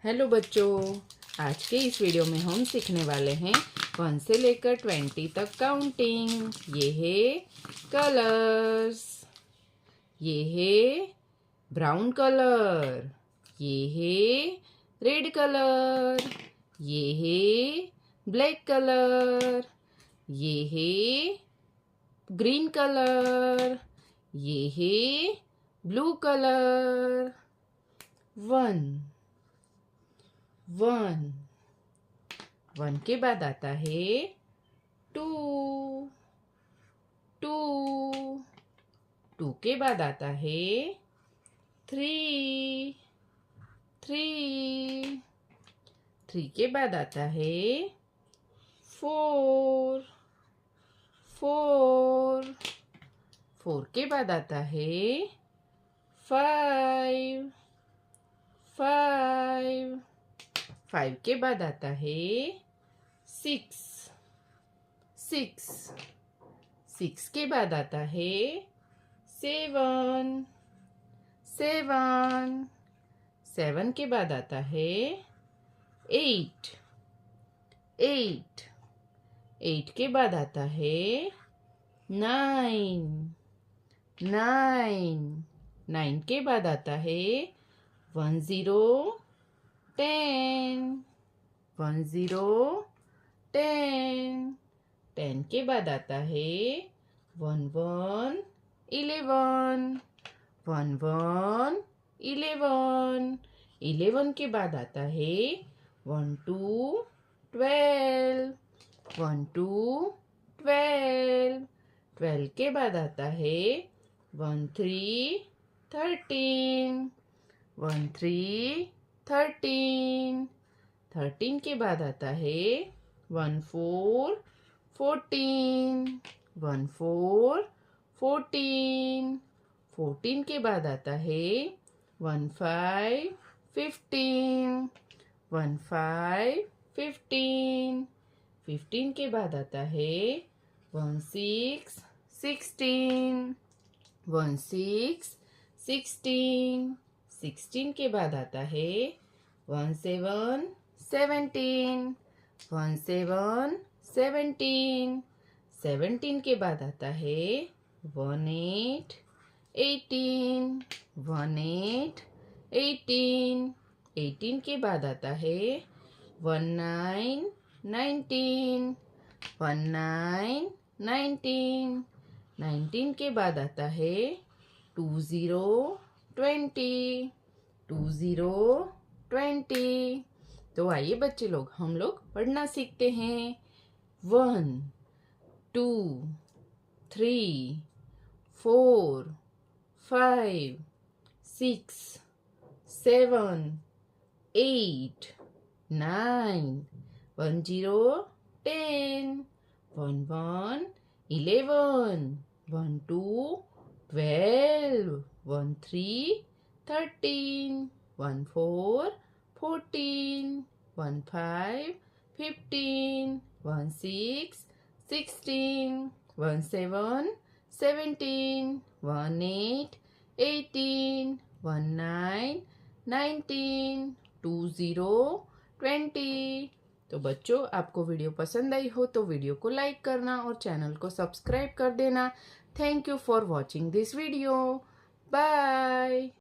Hello बच्चों, आज के इस वीडियो में हम सीखने वाले हैं 1 से लेकर 20 तक काउंटिंग। ये है कलर्स, ये है ब्राउन कलर, ये है रेड कलर, ये है ब्लैक कलर, ये है ग्रीन कलर, ये है ब्लू कलर। 1 1 के बाद आता है 2 2 के बाद आता है 3 3 के बाद आता है 4 4 के बाद आता है 5 5 के बाद आता है 6 के बाद आता है 7 के बाद आता है 8 के बाद आता है 9 के बाद आता है 10 10 के बाद आता है 11 11 के बाद आता है 12 12 के बाद आता है 13 13 के बाद आता है 14 14 के बाद आता है 15 के बाद आता है 16 के बाद आता है 17 के बाद आता है 18 के बाद आता है 19 के बाद आता है 20 तो आइए बच्चे लोग, हम लोग पढ़ना सीखते हैं। 1 2 3 4 5 6 7 8 9 10 11 11 12 12 13 14 15 16 17 18 19 20 तो बच्चों, आपको वीडियो पसंद आई हो तो वीडियो को लाइक करना और चैनल को सब्सक्राइब कर देना। Thank you for watching this video. Bye.